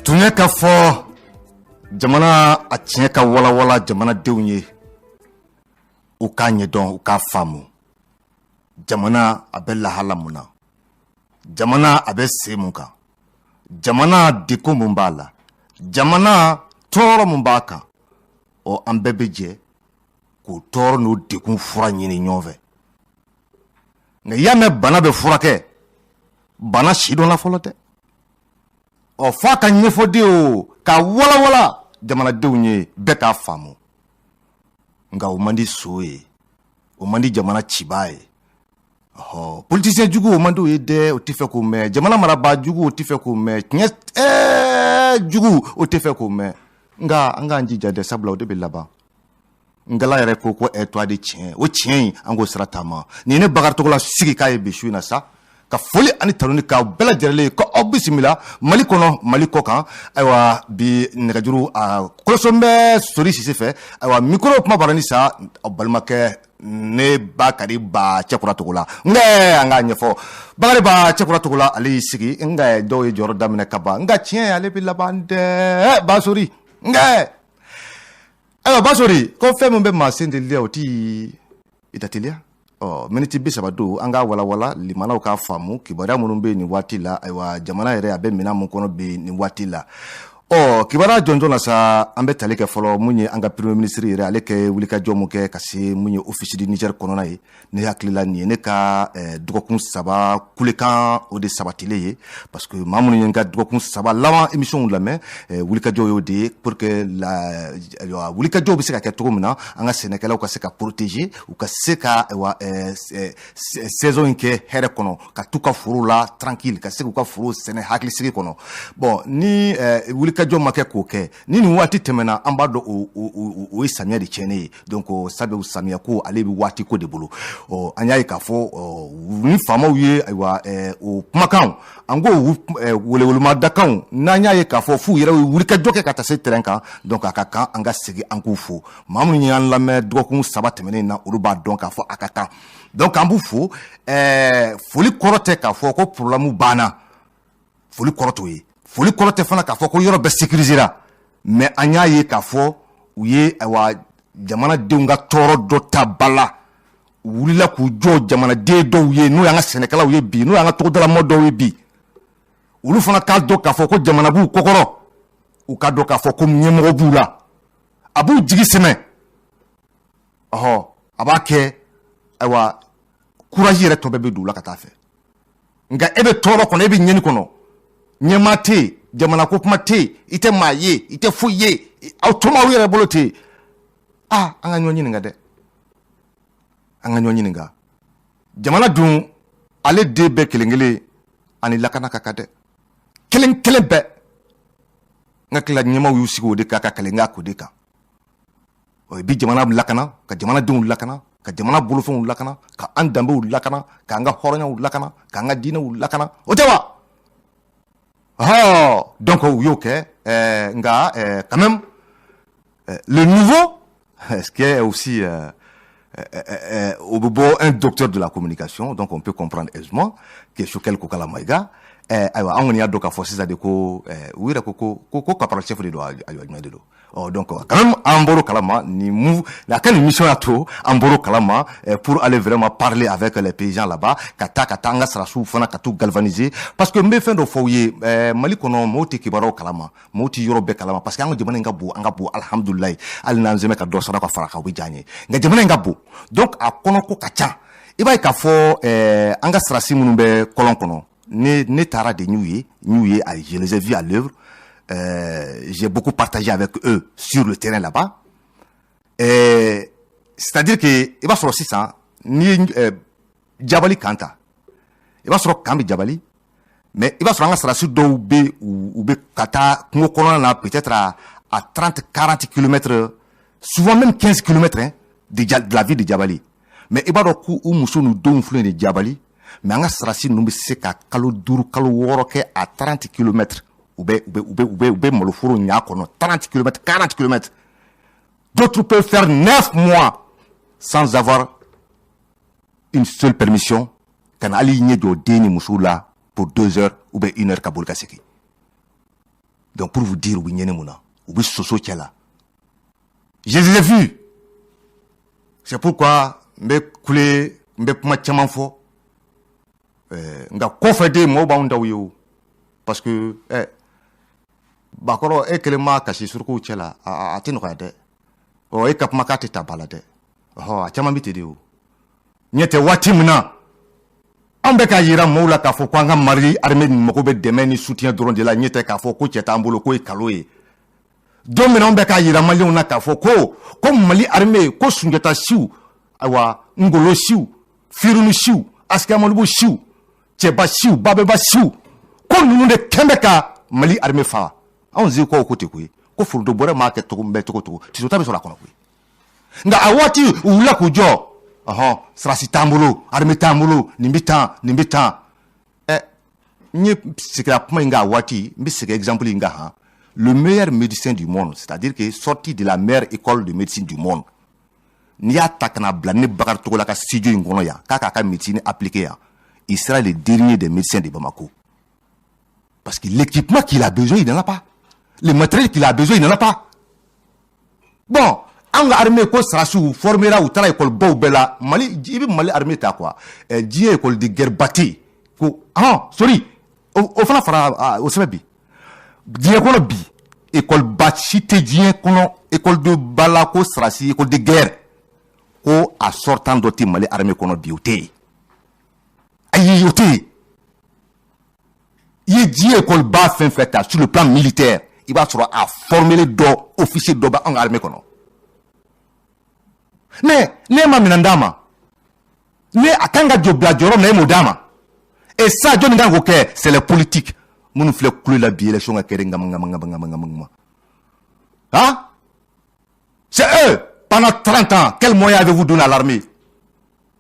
Tunya ka fɔ jamana a tiɲɛ ka walawala jamanadenw ye u k'a ɲɛdɔn u k'a faamu jamana a bɛ lahala mun na jamana a bɛ se mun kan jamana degun mun b'a la jamana tɔɔrɔ mun b'a kan an bɛɛ bɛ jɛ k'o tɔɔrɔ n'o degun fura ɲini ɲɔgɔn fɛ nka y'a mɛn bana bɛ furakɛ bana si dɔn la fɔlɔ tɛ f'a ka ɲɛfɔden o ka walawala jamanadenw ye bɛɛ k'a faamu nka o man di so ye o man di jamana cibaa ye politicien jugu o man di o ye dɛ o tɛ fɛ k'o mɛn jamana marabaa jugu o tɛ fɛ k'o mɛn tiɲɛ jugu o tɛ fɛ k'o mɛn nka an k'an jija dɛ sabula o de bɛ laban ngala yɛrɛ ko to de tiɲɛ o tiɲɛ in an k'o sira taama nin ne Bakari sigi k'a ye bi su in na sa ka foli ani tanuni k'aw bɛɛ lajɛlen ko aw bisimila Mali kɔnɔ Mali kɔ kan ayiwa bi nɛgɛjuru kɔlɔsɔn bɛ Sori Sise fɛ ayiwa mikoro kuma barani sa aw balimakɛ ne Bakari Ba Cɛkura Togo la nka an k'a ɲɛfɔ Bakari Ba Cɛkura Togo la ale y'i sigi nka dɔw ye jɔyɔrɔ daminɛ ka ban nka tiɲɛ ale bɛ laban dɛ Basori nka ayiwa Basori ko fɛn min bɛ maa sen teliya o ti ita teliya miniti 30 don an ka walawala limanaw k'a faamu kibaruya minnu bɛ nin waati la ayiwa jamana yɛrɛ a bɛ minɛn mun kɔnɔ bi nin waati la kibaruya jɔnjɔn na sa an bɛ tali kɛ fɔlɔ mun ye an ka premier ministre yɛrɛ ale kɛ wulikajɔ mun kɛ ka se mun ye office du Niger kɔnɔna ye ne hakili la nin ye ne ka dɔgɔkun 3 kulekan o de sabatilen ye parce que maa minnu ye n ka dɔgɔkun 3 laban émission lamɛn wulikajɔ y'o de ye pour que wulikajɔw bɛ se ka kɛ cogo min na an ka sɛnɛkɛlaw ka se ka protéger u ka se ka saison in kɛ hɛrɛ kɔnɔ ka t'u ka foro la tranquille ka se k'u ka foro sɛnɛ hakilisigi kɔnɔ bon ni wulikajɔ ma kɛ k'o kɛ ni nin waati tɛmɛna an b'a dɔn o ye samiya de tiɲɛnen ye donc sabu samiya ko ale bɛ waati ko de bolo an y'a ye k'a fɔ ni faamaw ye ayiwa o kumakan an ko welewelemadakanw n'an y'a ye k'a fɔ f'u yɛrɛ ye wulikajɔ kɛ ka taa se terrain kan donc a ka kan an ka segin an k'u fo maa minnu y'an lamɛn dɔgɔkun 3 tɛmɛnen na olu b'a dɔn k'a fɔ a ka kan donc an b'u fo foli kɔrɔ tɛ k'a fɔ ko problème banna foli kɔrɔ t'o ye foli kɔrɔ tɛ fana k'a fɔ ko yɔrɔ bɛɛ sécurisera mais an y'a ye k'a fɔ u ye ayiwa jamanadenw ka tɔɔrɔ dɔ ta ba la u wulila k'u jɔ jamanaden dɔw ye n'o y'an ka sɛnɛkɛlaw ye bi n'o y'an ka togodalamɔgɔ dɔw ye bi olu fana k'a dɔn k'a fɔ ko jamana b'u kɔkɔrɔ u k'a dɔn k'a fɔ ko ɲɛmɔgɔ b'u la a b'u jigi sɛmɛ a b'a kɛ ayiwa courage yɛrɛ tɔ bɛɛ bɛ don u la ka taa fɛ nka e bɛ tɔɔrɔ kɔnɔ e bɛ ɲɛni kɔnɔ ɲɛmaa tɛ yen jamana ko kuma tɛ yen i tɛ maa ye i tɛ foyi ye aw tɔma aw yɛrɛ bolo tɛ yen an ka ɲɔgɔn ɲininka dɛ an ka ɲɔgɔn ɲininka jamana dun ale den bɛɛ kelen kelen ani lakana ka kan dɛ kelen kelen bɛɛ n ka tila ɲɛmaw y'u sigi o de kan ka kalen k'o de kan bi jamana lakana ka jamanadenw lakana ka jamana bolofɛnw lakana ka an danbew lakana k'an ka hɔrɔnyaw lakana k'an ka diinɛw lakana o tɛ wa donc u y'o kɛ nka quand même le nouveau ce qui est aussi au bord un docteur de la communication donc on peut comprendre aisément que Choquel Kokala Maïga ayiwa an kɔni y'a dɔn k'a fɔ sisan de ko u yɛrɛ ko caporal chef de don ayiwa jumɛn de don donc quand même an bɔr'o kalama a ka nin mission y'a to an bɔr'o kalama pour aller vraiment parler avec les paysans là-bas ka taa an ka sarasiw fana ka t'u galvaniser parce que n bɛ fɛn dɔ fɔ u ye Mali kɔnɔ mɔgɔw tɛ kibaruyaw kalama mɔgɔw tɛ yɔrɔ bɛɛ kalama parce que an ka jamana in ka bon alhamdulilayi hali n'an sɛmɛ ka dɔ sara ka fara kan o bɛ diya an ye nka jamana in ka bon donc a kɔnɔ ko ka ca i b'a ye k'a fɔ an ka sarasi minnu bɛ kɔlɔn kɔnɔ ne taara de n'u ye je les ai vus à l'œuvre j'ai beaucoup partagé avec eux sur le terrain là-bas c'est-à-dire que i b'a sɔrɔ sisan ni Jabali kan ta i b'a sɔrɔ kan bɛ Jabali mais i b'a sɔrɔ an ka sarasi dɔw bɛ u bɛ ka taa kungo kɔnɔna na peut-être à 30-40 kilomètres souvent même 15 kilomètres de la ville de Jabali mais i b'a dɔn k'u muso n'u denw filɛ nin Jabali mais an ka sarasi ninnu bɛ se ka kalo 5 kalo 6 kɛ à 30 kilomètres u bɛ maloforo ɲa kɔnɔ 30 kilomètres 40 kilomètres d'autres peuvent faire 9 mois sans avoir une seule permission ka na hali ɲɛ jɔ den ni muso la pour 2 heures ou bien 1 heure ka boli ka segin Donc pour vous dire, oui, soso là. Je les ai vus. C'est pourquoi, me coulé, me puma tchaman fo. Nga kofede mo ba unda wiyo. Parce que, bakoro, kelema kashi surko chela, atino kade. Kap makate tabalade. A tchaman bitede o. Nyete watimna. Ambe ka yira moula ka fo kwanga mari armée moko be demain ni soutien drone de la nyete ka fo ko cheta ambolo ko kaloye. Domina ambe ka yira mali ona ka fo ko mali armée ko sunjata siu awa ngolo siu firunu siu askamonubu siu cheba siu babeba siu ko nunu de kembeka mali armée fa on zi ko kote ko furdo bore ma ke to mbe to ti so tabe so la kono ko nga awati ula ko jo srasi tambolo armée tambolo nimbitan ni c'est la point nga wati mbi c'est exemple nga ha le meilleur médecin du monde, c'est-à-dire que sorti de la meilleure école de médecine du monde. Ni atakana blane bakar tokola ka studio ngono ya, ka médecine appliquée ya. Il sera le dernier des médecins de Bamako. Parce que l'équipement qu'il a besoin, il n'en a pas. Le matériel qu'il a besoin, il n'en a pas. Bon, en armée ko sera sous formera ou tala école bobela, Mali armée ta quoi. Dieu école de guerre bâtie. Sorry. Au fana fara au sebebi. Dieu kono bi école bâtie Dieu kono école de balako srasi école de guerre ko a sortant d'oti Mali armée kono bioté. Ayi yoté. Il dit école bas fin fait sur le plan militaire, il va se à former les deux officiers d'oba en armée kono. Mais nema minandama. Ne akanga jobla jorom na modama. Et ça John Ngango ke c'est la politique. Mon fleur coule la vie élection à Kerenga manga. Hein? C'est eux, pendant 30 ans, quels moyens avez-vous donné à l'armée?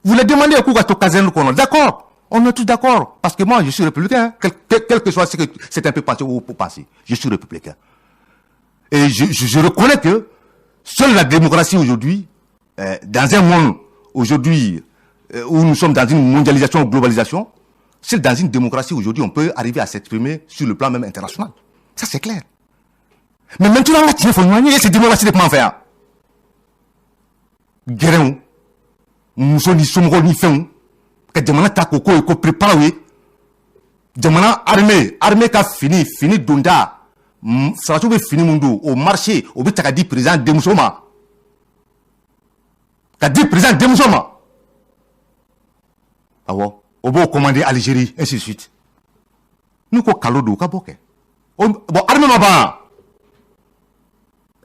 Vous les demandez à Kougato Kazen Kono. D'accord, on est tous d'accord. Parce que moi, je suis républicain. Quel que soit ce que c'est un peu pensé ou pour penser. Je suis républicain. Et je reconnais que seule la démocratie aujourd'hui, dans un monde aujourd'hui où nous sommes dans une mondialisation, globalisation, c'est dans une démocratie aujourd'hui, on peut arriver à s'exprimer sur le plan même international. Ça, c'est clair. Mais maintenant, il faut nous cette démocratie de comment faire. Guérin, nous sommes ni sommes ni fin, que demanda ta coco et qu'on prépare, oui. Demanda armée qui a fini Dunda, ça va trouver fini Mundo, au marché, au but de dire président Demousoma. Qu'a dit président Demousoma. Ah ouais. Au beau commander Algérie, ainsi de suite. Nous, quoi, Kalodo, Kaboke. Bon, armée ma.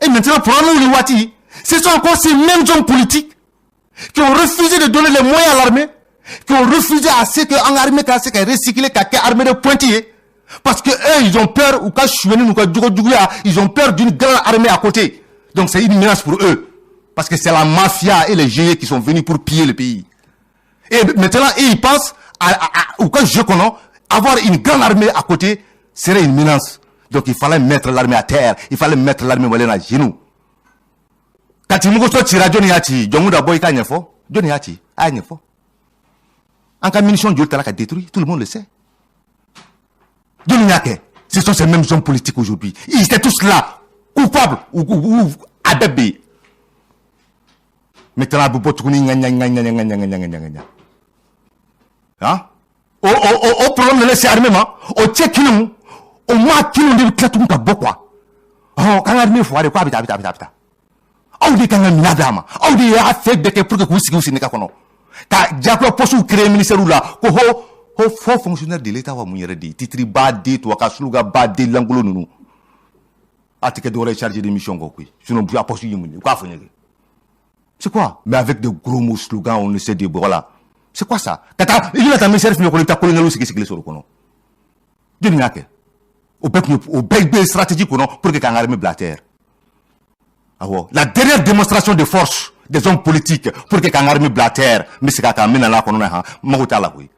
Et maintenant, pour nous, les Wati, ce sont encore ces mêmes hommes politiques qui ont refusé de donner les moyens à l'armée, qui ont refusé à ce qu'en armée, qu'à ce qu'elle recycle, qu'à armée de pointillés. Parce que eux, ils ont peur, ou qu'à Choueni, ou qu'à Djougouya, ils ont peur d'une grande armée à côté. Donc c'est une menace pour eux. Parce que c'est la mafia et les GIE qui sont venus pour piller le pays. Et maintenant, ils pensent, ou quand je connais, avoir une grande armée à côté serait une menace. Donc il fallait mettre l'armée à terre, il fallait mettre l'armée à genoux. Quand il me dit tira Johnny Hati, Djomuda Boy Kanyafo, Johnny Hati, Agnafo. En cas de munition, Dieu t'a détruit, tout le monde le sait. Johnny Hati, ce sont ces mêmes hommes politiques aujourd'hui. Ils étaient tous là, coupables ou adébés. Maintenant, Bobo Touni, hein? Au problème de laisser armement, au tchèque, au moins qui nous dit que tout le monde a quoi. Oh, quand l'armée faut aller quoi, habita. On dit quand même nadama. On dit à fait de que pour que vous signifiez n'est qu'à quoi. Car Diablo poste ou créer ministère là, faux fonctionnaire de l'État va mourir de titri badé, toi, kasluga badé, l'angolo nous. Article de recharger des missions, quoi. Sinon, vous apostez une quoi faire. C'est quoi? Mais avec de gros mots slogans, on essaie de voilà. C'est quoi ça? Il a un message qui est colonel, c'est ce qu'il est sur le conon. Dieu n'a que. Au bec stratégique pour que quand l'armée blatter. La dernière démonstration de force des hommes politiques pour que quand l'armée blatter, mais c'est quand même là qu'on a, mahota la oui.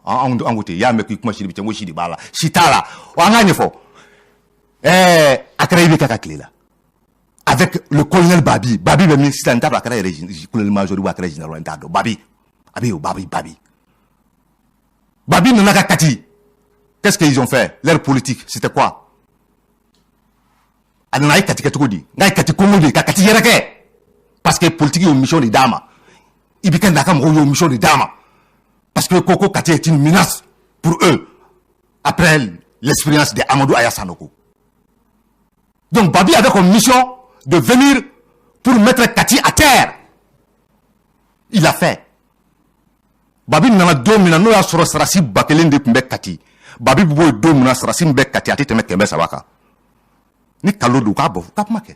En côté, il y a un mec qui m'a dit, moi, je dis, bala, chitala, on a une fois. À créer kakakli là. Avec le colonel Babi. Babi, le ministre d'État, à créer le colonel major ou à créer le général d'État. Babi. Babi, n'a qu'à Kati. Qu'est-ce qu'ils ont fait? Leur politique, c'était quoi? anana kati ketugudi ngai kati komodi ka kati yereke parce que politique est une mission de dama ibika ndaka mo yo mission de dama parce que Koko Kati est une menace pour eux après l'expérience de Amadou Aya Sanoko. Donc Babi avait comme mission de venir pour mettre Kati à terre. Il l'a fait. Babi nana domina no ya soro sarasi bakelen de kumbe Kati. Babi boy domina sarasi mbe Kati ati temet kembe sabaka. Ni kalodo ka bof ka make.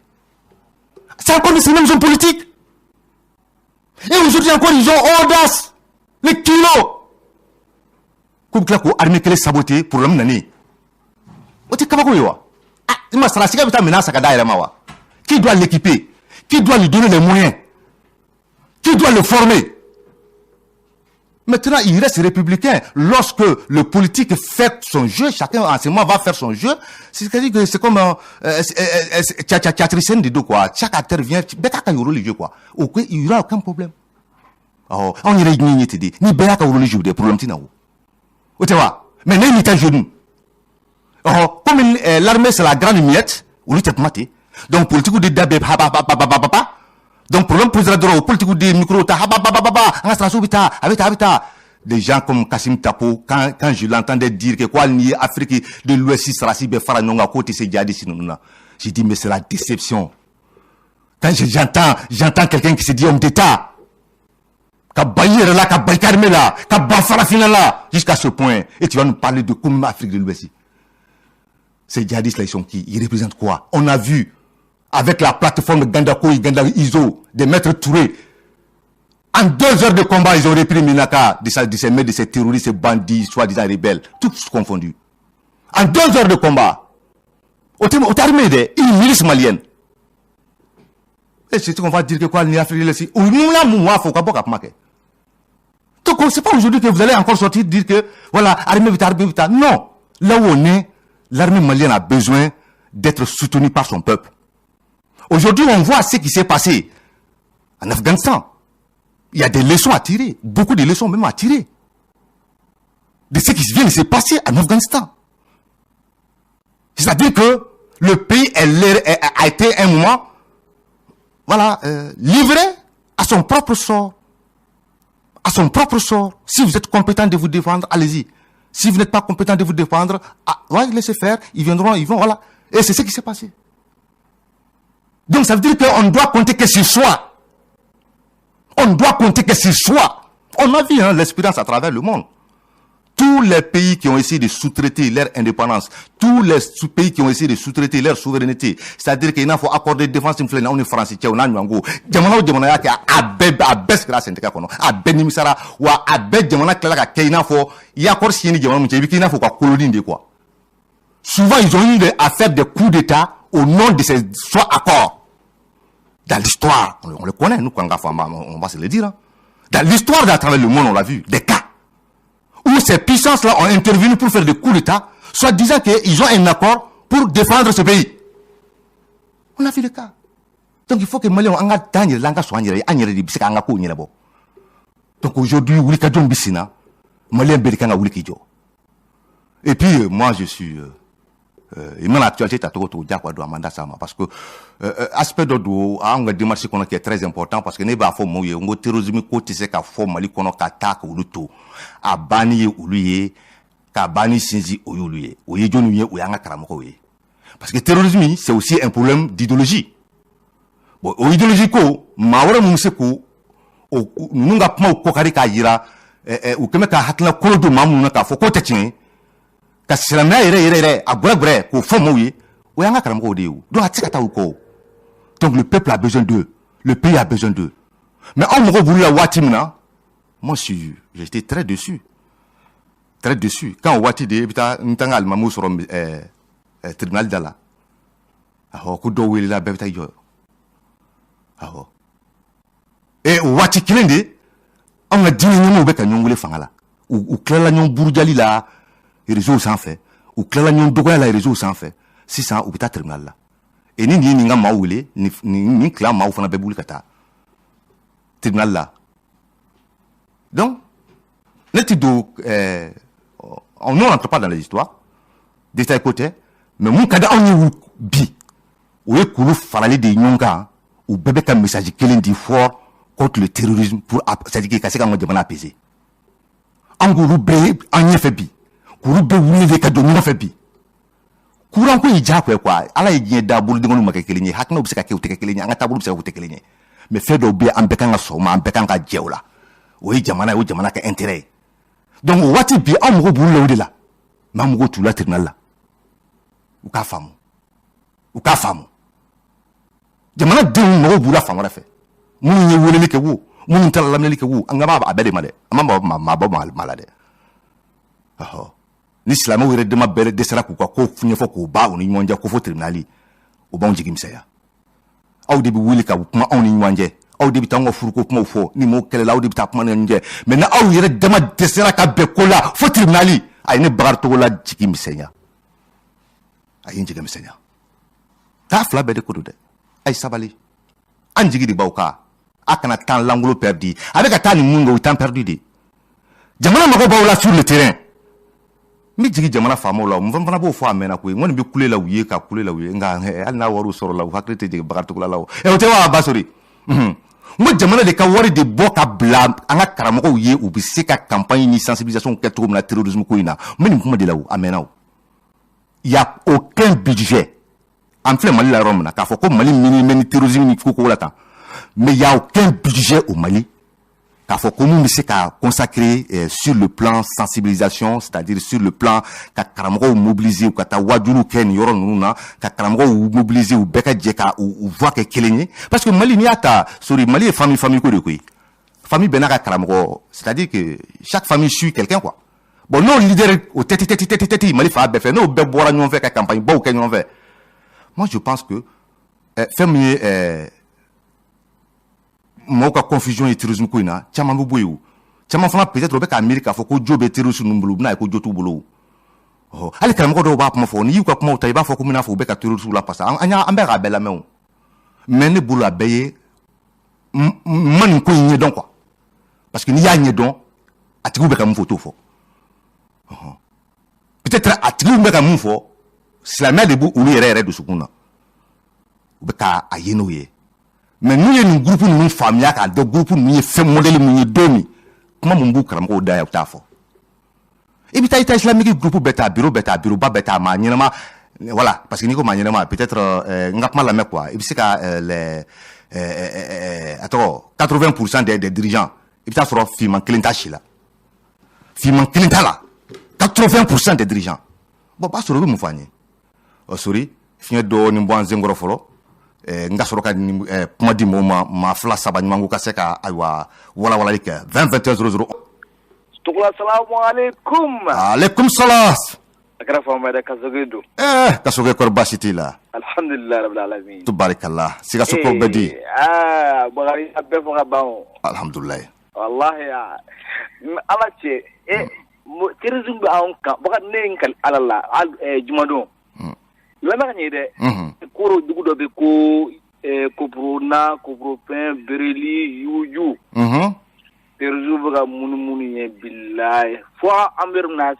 C'est encore des mêmes hommes politiques. Et aujourd'hui encore ils ont audace. Les kilos. Comme que l'armée qu'elle est sabotée pour l'homme nani. Oti kabako yowa. Ah, il m'a sarasi ka bita menace ka daire mawa. Qui doit l'équiper? Qui doit lui donner les moyens? Qui doit le former? Maintenant, il reste républicain. Lorsque le politique fait son jeu, chacun en ce moment va faire son jeu. C'est-à-dire que c'est comme théâtricien de deux quoi. Chaque acteur vient, beka ka yoro le jeu quoi. Ok, il n'y aura aucun problème. Oh, on irait ni te dit. Ni beka ka yoro le jeu des problèmes tina ou. Tu vois? Mais n'est ni ta genou. Oh, comme l'armée c'est la grande miette, ou l'était maté. Donc politique de dabé papa. Donc problème posera droit politique de micro ta habita. Des gens comme Kassim Tapo, quand je l'entendais dire que quoi ni Afrique de l'Ouest sera si befara nonga côté c'est jadi sinuna. J'ai dit mais c'est la déception. Quand j'entends quelqu'un qui se dit homme d'état, ka bayer là, ka baykarme là, ka bafara final là, jusqu'à ce point, et tu vas nous parler de comment Afrique de l'Ouest. Ces djihadistes là, ils sont qui? Ils représentent quoi? On a vu avec la plateforme Gandako et Ganda Iso, des maîtres Touré. En 2 heures de combat, ils ont repris Minaka de ces maîtres, de ces terroristes, ces bandits, soi-disant rebelles, tous confondus. En 2 heures de combat, au terme une milice malienne. Et c'est ce qu'on va dire que quoi, l'Afrique de l'Est. Donc, c'est pas aujourd'hui que vous allez encore sortir dire que, voilà, armée vita. Non. Là où on est, l'armée malienne a besoin d'être soutenue par son peuple. Aujourd'hui, on voit ce qui s'est passé en Afghanistan. Il y a des leçons à tirer, beaucoup de leçons même à tirer de ce qui vient de se passer en Afghanistan. C'est-à-dire que le pays a été un moment, voilà, livré à son propre sort. À son propre sort. Si vous êtes compétent de vous défendre, allez-y. Si vous n'êtes pas compétent de vous défendre, laissez faire, ils viendront, ils vont, voilà. Et c'est ce qui s'est passé. Donc ça veut dire qu'on doit compter que sur soi. On doit compter que sur soi. On a vu l'expérience à travers le monde. Tous les pays qui ont essayé de sous-traiter leur indépendance, tous les pays qui ont essayé de sous-traiter leur souveraineté, c'est-à-dire qu'il faut accorder défense influente, on est français, on a nyango. Jamana ou jamana ki abes grâce à kono, abenimisara ou abed jamana kala ka il faut y accord sieni jamana mutchebi qu'il faut quoi colonie de quoi. Souvent ils ont eu à faire des coups d'état au nom de ces soit accords. Dans l'histoire, on le connaît, nous, quand on va se le dire. Hein. Dans l'histoire d'à travers le monde, on l'a vu, des cas où ces puissances-là ont intervenu pour faire des coups d'État, soit disant qu'ils ont un accord pour défendre ce pays. On a vu le cas. Donc il faut que Mali anga tanye langa soignere anyere di bisika anga ko nyere bo. Donc aujourd'hui, wuli ka jom bisina, Mali mbelika nga wuli kijo. Et puis moi je suis et mon actualité t'as tout au diakwa do amanda sama parce que aspect do a nga démarche kono qui est très important parce que ne ba fo mo ye ngo terrorisme ko tise ka fo Mali kono ka ta ka uluto abani ye uluye ka bani sinzi oyuluye oye jonu ye oyanga karamoko ye parce que terrorisme c'est aussi un problème d'idéologie. Bon idéologie ko mawara mumse ko nunga pma ko kari ka yira o keme ka hatla ko do mamu na ka fo ko tetien ka silamɛ yɛrɛ a brɛ ko fɔ mɔgɔw ye o y'an ka karamɔgɔw de ye o donc a tɛ se ka taa o kɔ donc le peuple a besoin d'eux le pays a besoin d'eux mais anw mɔgɔw bolo la waati min na moi j'étais très déçu quand o waati de i bɛ taa n ka alimamiw sɔrɔ tribunal da la awɔ ko dɔw welela bɛɛ bɛ taa i jɔ awɔ et o waati kelen de anw ka diinɛ ɲɛmɔgɔw bɛ ka ɲɔgɔn wele fanga la u tilala ɲɔgɔn burujali la réseau sans fait ou clala ñon dogoya la réseau sans fait 600 ou bita terminal là et ni nga mawule ni clan maw fana be buli kata tribunal là donc neti do on n'entre pas dans les histoires détail côté mais mon kada on y bi o ye kulu farali de ɲɔgɔn kan u bɛɛ bɛ ka message kelen di fort contre le terrorisme pour c'est-à-dire ka se ka jamana apaiser an k'olu bɛɛ an ɲɛfɛ bi k'olu bɛɛ wuli ka don ɲɔgɔn fɛ bi courant ko ye diyagoya quoi ala ye diɲɛ da bolodenw ma kɛ kelen ye hakilinaw bɛ se ka kɛ u tɛ kɛ kelen ye an ka taabolo bɛ se ka kɛ u tɛ kelen ye mais fɛn dɔw bɛ an bɛɛ kan ka sɔn o ma an bɛɛ kan ka jɛ o la o ye jamana ka intérêt ye donc o waati bi an mago b'u la o de la mais an mago t'u la tribunal la u k'a faamu jamana denw mago b'u la fan wɛrɛ fɛ minnu ye weleli kɛ wo minnu taara lamɛnni kɛ wo an ka b'a bɛɛ de ma dɛ an ma bɔ maa la dɛ ni silamɛw yɛrɛ dama bɛɛ dɛsɛra k'u ka ko ɲɛfɔ k'u ba u ni ɲɔgɔn cɛ ko fo tribunal o b'anw jigi misɛnya aw de bɛ wuli ka kuma anw ni ɲɔgɔn cɛ aw de bɛ taa an ka furuko kumaw fɔ ni m'o kɛlɛ la aw de bɛ taa kuma ni ɲɔgɔn cɛ mais na aw yɛrɛ dama dɛsɛra ka bɛn ko la fo tribunal a ye ne Bakari Togola jigi misɛnya a ye n jigi misɛnya taa fila bɛɛ de ko don dɛ a ye sabali an jigi de b'aw kan a kana temps langolo perdu a bɛ ka taa ni mun kɛ o temps perdu de jamana mago b'aw la sur le terrain mi jigi jamana faamaw la mun fana b'o fɔ a mɛnna koyi n kɔni bɛ kule la u ye ka kule la u ye nka hali n'a wariw sɔrɔ la u hakili tɛ jigin Bakari Togola la o tɛ wa Basori n ko jamana de ka wari de bɔ ka bila an ka karamɔgɔw ye u bɛ se ka campagne ni sensibilisation kɛ cogo min na terrorisme ko in na n bɛ nin kuma de la o a mɛnna o y a aucun budget an filɛ Mali la yɔrɔ min na k'a fɔ ko Mali mini ni terrorisme ni ko la tan mais y a aucun budget au Mali k'a fɔ ko mun bɛ se ka consacrer sur le plan sensibilisation c'est-à-dire sur le plan ka karamɔgɔw mobiliser u ka taa wajuliw kɛ nin yɔrɔ ninnu na ka karamɔgɔw mobiliser u bɛɛ ka jɛ ka u voix kɛ kelen ye parce que Mali n'i y'a ta sori Mali ye famille ko de koyi famille bɛɛ n'a ka karamɔgɔ c'est-à-dire que chaque famille suit quelqu'un quoi bon n'o leader o tɛti Mali fa bɛɛ fɛ n'o bɛɛ bɔra ɲɔgɔn fɛ ka campagne baw kɛ ɲɔgɔn fɛ moi je pense que fɛn min ye mɔgɔw ka confusion ye terrorisme ko in na caman bɛ bɔ yen o caman fana peut-être o bɛ k'a miiri k'a fɔ ko jo bɛ terroriste ninnu bolo u bɛna ye ko jo t'u bolo o hali karamɔgɔ dɔw b'a kuma fɔ n'i y'u ka kumaw ta i b'a fɔ ko min n'a fɔ u bɛ ka terroriste la parce que an bɛ k'a bɛɛ lamɛn o mais ne bolo a bɛɛ ye ma nin ko in ɲɛdɔn quoi parce que n'i y'a ɲɛdɔn a tigiw bɛ ka mun fɔ o t'o fɔ peut-être a tigiw bɛ ka mun fɔ silamɛya de b'u olu yɛrɛ dusukun na u bɛ k'a ye n'o ye mais n'u ye nin groupe ninnu faamuya k'a dɔn groupe ninnu ye fɛn modèle min ye don min kuma mun b'u karamɔgɔw da yan u t'a fɔ i bɛ taa i ta islamique groupe bɛɛ ta bureau bɛɛ ta bureau ba bɛɛ ta maa ɲɛnama voilà parce que n'i ko maa ɲɛnama peut-être n ka kuma lamɛn quoi i bɛ se ka a tɔgɔ 80% des dirigeants i bɛ taa sɔrɔ finman kelen t'a si la finman kelen t'a la 80% des dirigeants bon b'a sɔrɔ u bɛ mun fɔ an ye sori fiɲɛ dɔɔnin bɔ an senkɔrɔ fɔlɔ n ka sɔrɔ ka kuma di mɔgɔw ma maa fila saba ɲuman ko ka se ka ayiwa walawalali kɛ 20 21 00 Togola salamualeykum. Aleykum salam. A kɛra faama yɛrɛ Kasoge don. Kasoge kɔrɔ baasi t'i la. Alhamdulilahi rabbil alamin. Tubarikala. Sikaso ko bɛɛ di. Bakari a bɛɛ fɔ ka ban o. Alhamdulilahi. Wallahi ala cɛ terrorisme bɛ anw kan Bakari ne ye n kali ala la jumadon. Lamɛn ka ɲɛ dɛ. Koro dugu dɔ bɛ ko Koprona, Kopropin, Bereli, Yuju. Terrorisme bɛ ka munumunu ye bilahi. Fo an bɛ yɔrɔ min na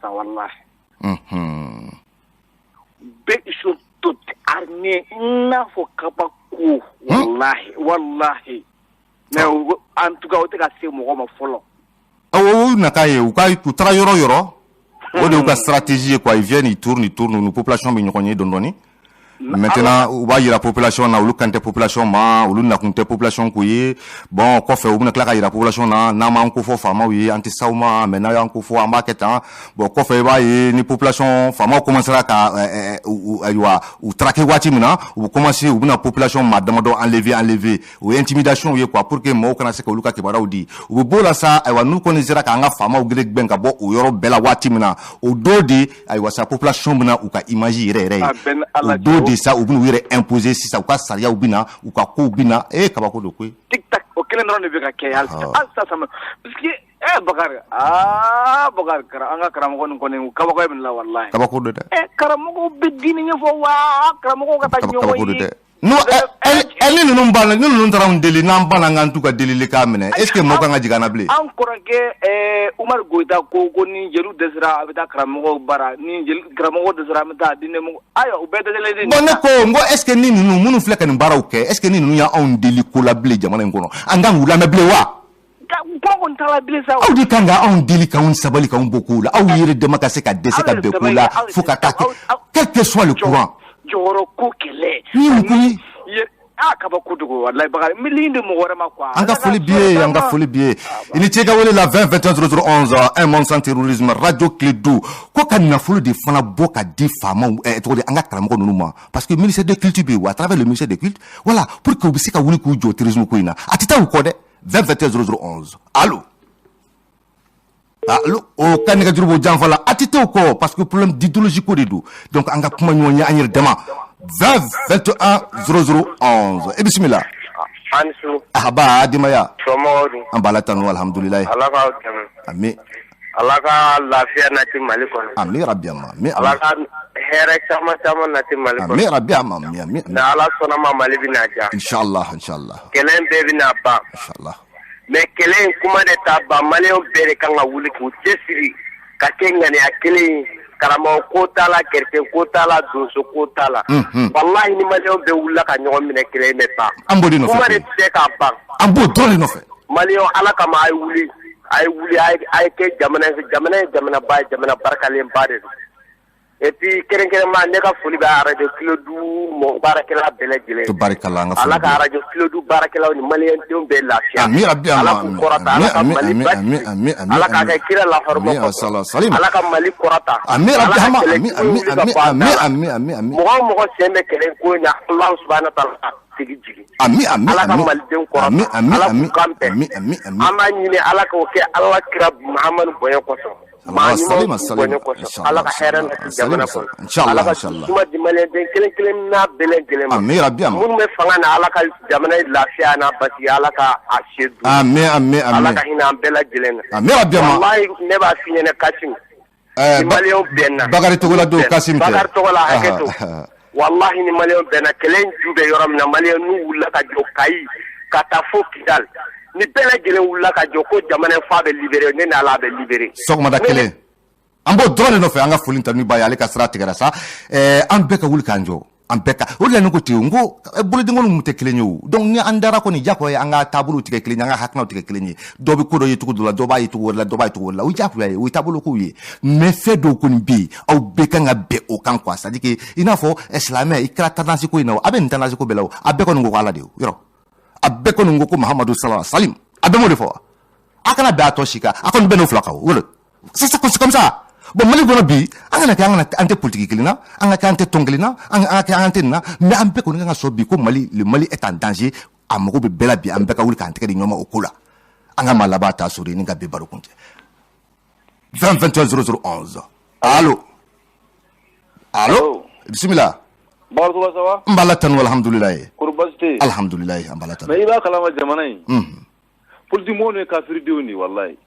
sa wallahi. Bɛɛ ils sont tous armés i n'a fɔ kabako wallahi. Mais en tout cas o tɛ ka se mɔgɔ ma fɔlɔ. U nata ye u taara yɔrɔ yɔrɔ o de y'u ka stratégie ye quoi ils viennent ils tournent ni population bɛ ɲɔgɔn ye dɔɔni maintenant u b'a yira population na olu kan tɛ population ma olu nakun tɛ population ko ye bon kɔfɛ u bɛna tila ka yira population na n'an m'an ko fɔ faamaw ye an tɛ s'aw ma mais n'a y'an ko fɔ an b'a kɛ tan bon kɔfɛ i b'a ye ni population faamaw commencera ka ayiwa u traquer waati min na u bɛ commencer u bɛna population maa damadɔ enlever o ye intimidation ye quoi pour que mɔgɔw kana se ka olu ka kibaruyaw di u bɛ b'o la sa ayiwa n'u kɔni sera k'an ka faamaw gɛrɛ ka bɔ o yɔrɔ bɛɛ la waati min na o don de ayiwa sa population bɛna u ka image yɛrɛ ye o don de sa u bɛna u yɛrɛ imposer sisan u ka sariyaw bɛna u ka kow bɛna kabako don koyi. Tic tac o kelen dɔrɔn de bɛ ka kɛ hali sisan parce que Bakari Bakari an ka karamɔgɔ nin kɔni kabako bɛ nin la wallahi. Kabako don dɛ. Karamɔgɔw bɛ diini ɲɛfɔ wa karamɔgɔw ka taa ɲɔgɔn ye. no elle nous bana nous taram deli nan bana ngantu ka deli le kamene est ce que mo kanga jigana ble encore que Umar Goita ko ni jelu desra abita kramo bara ni jelu kramo desra mata dine mo ayo ubeda le bon ko ngo est ce que ni nous munu fleka ni bara ok est ce que ni nous ya on deli ko la ble jamana ngono anga ngula me ble wa aw di kanga on deli ka on sabali ka on beaucoup là aw yere de maka se ka dese ka be ko la faut ka quel que soit le courant joro ko kele ni mukuni kaba kudugo wallahi bagari milinde mo wora makwa anga foli bier ini tega wele la 20 21 011 un monde sans terrorisme radio Clédou ko kan na folo de fana boka di fama to de anga kramo no ma parce que ministère de culture bi à travers le ministère de culture voilà pour que obisi ka wuli ku jo tourisme ko ina atita ko de 20 21 011 allô o kan ga jurbo janfala atita ko parce que problème d'idéologie ko de do donc anga kuma nyonya anir dema 20 21 0011 et bismillah Ansu ahaba dimaya Somodu ambalatanu alhamdulillah alaka ami alaka lafiya nati malikon ami rabbi amma mi alaka here sama nati malikon ami rabbi amma mi na ala sona ma malibi na ja inshallah kelen be bina ba inshallah mais kelen kuma de ta ba malio bere kanga wuli ku tesiri ka kenga ne akele karama ko tala kerte ko tala doso ko tala wallahi ni malio be wulla ka nyom mine kelen ne ba ambodi no kuma de te ka ba ambo dole no fe malio ala kama ay wuli ay ke jamana ba jamana barkalen bade et puis keren ma ne ka foli ba radio Clédou mo barakela bele jile to barakallah nga ala ka radio Clédou barakela ni malien dum be lafiya ami rabbi amma ami ala ka ka kira la hormo ko salim ala ka mali korata ami rabbi amma ami mo sembe keren ko na Allah subhanahu wa ta'ala tigi jigi ami ala ka mali den korata ala kampe ami ama ni ala ka o ke Allah kira Muhammad boye ko so salim ala ka heran jamana ko inshallah suma di malen den kelen na belen ami rabbi amma mun me fanga na ala ka jamana lafiya na basi ala ka ashedu ami ala ka hina bela jelen ami rabbi amma wallahi ne ba finya ne kasim malio benna bagari to la do kasim te bagari to la haketo wallahi ni malio benna kelen jube yoram na malio nu wulla ka jo kai kata fo kidal ni bela jelen wulla ka jo ko jamana fa be libéré ne na la be libéré sokma da kelen ambo drone no fe anga fulinta mi bayale ka sra tigara sa ambeka wul kanjo ambeka wala no ko ti ngo bulu dingo mu te kelenyo donc ni andara ko ni jako anga tabulu tike kelenya anga hakna tike kelenye do bi ko do yitu do la do ba yitu wala do ba yitu wala u jako ya u tabulu ko yi me fe do ko ni bi au beka nga be o kan kwa ça dit que inafo islamé ikra tanasi ko ina aben tanasi ko belaw abeko ngo ala de yoro abeko ngo ko Muhammadu sallallahu alaihi wasallam abemo de fo akana ba to shika akon beno flaka wala c'est comme ça bon mali gono bi angana ka angana ante politique kilina angana ka ante tonglina angana ka ante na mais ambe ko nga so bi ko mali le Mali est en danger amoko be bela bi ambe ka wuli ka ante ka nyoma okula anga malaba ta suri ni ga be baro kunte 20 21 0011 allo bismillah barko sawa mbalatan walhamdulillah kurbasti alhamdulillah mbalatan mais ila kalama jamana yi politique mo ne kafiri diwni wallahi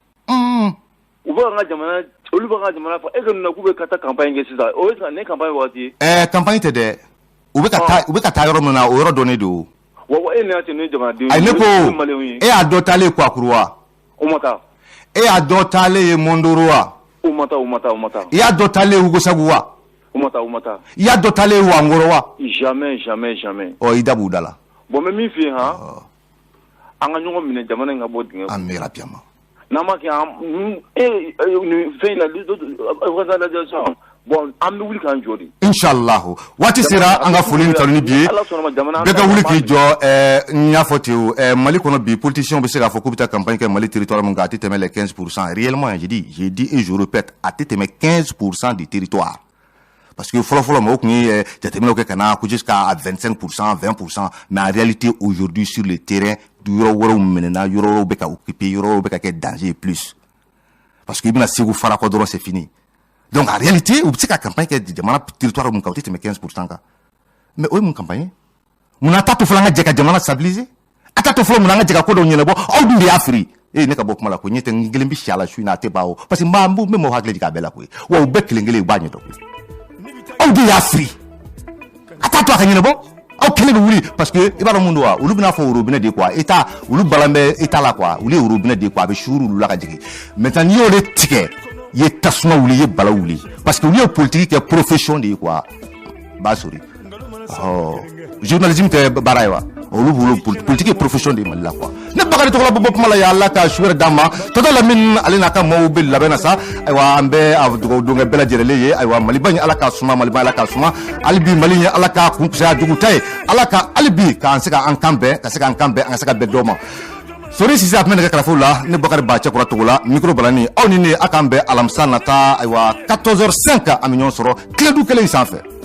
uba nga jamana olu ba nga jamana fa ega na kube kata campagne nge sisa o esa ne campagne wati campagne te de ube ka ta yoro na o yoro doni do wa ene ati ne jamana diwni ay ne ko adotale kwa kurwa umata adotale mondoroa umata adotale ugo saguwa umata adotale wa ngorowa jamais o idabu dala bon mais mi fi ha anga nyongo mine jamana nga bodinga amira piama nama ki ni fe la organisation bon am wuli kan jodi inshallah wati sera anga fulini taluni bi bega wuli ki jo nya fotiu Mali kono bi politicien be sera foko bita campagne que Mali territoire mon gati teme les 15% réellement j'ai dit et je répète à teme 15% du territoire parce que follow mo kuni jatemelo ke kana ku jusqu'à 25% 20% mais en réalité aujourd'hui sur le terrain du yoro menena yoro beka occupé yoro beka ke danger plus parce que bina sigu fara ko doro c'est fini donc en réalité ou petit campagne que demande territoire mon côté mais 15% ka mais o mon campagne mon atatu flanga jeka demande stabiliser atatu flo mon nga jeka ko do nyele bo o du afri ne ka bokuma la ko nyete ngelembi shala shuina te bawo parce que mbambu me mo hakle dika bela ko wo bekle ngele banyo do au di afri atatu akanyene bo au fana bɛ wuli parce que i b'a dɔn mun don wa olu bɛna fɔ robinet de quoi état olu balan bɛ état la quoi olu ye robinet de quoi a bɛ suuru olu la ka jigin maintenant n'i y'o de tigɛ i ye tasuma wuli i ye bala wuli parce que olu ye politique kɛ profession de ye quoi b'a sori journalisme tɛ baara ye wa olu bolo politique ye profession de ye Mali la quoi ne Bakari tɔgɔ la bɔ kuma la ya Allah ka su wɛrɛ d'an ma tɔtɔ la min ale n'a ka maaw bɛ labɛn na sa ayiwa an bɛ a dugawu don kɛ bɛɛ lajɛlen ye ayiwa Maliba in Ala ka suma Maliba Ala ka suma hali bi Mali in Ala ka kun fisaya jugu ta ye Ala ka hali bi k'an se k'an kan bɛn ka se k'an kan bɛn an ka se ka bɛn dɔ ma Sori Sise a tun bɛ nɛgɛ kɛrɛfɛw la ne Bakari Ba Cɛkura Togo la micro balani aw ni ne a k'an bɛn alamisa nata ayiwa 14h05 an bɛ ɲɔgɔn sɔrɔ tile du kelen in sanfɛ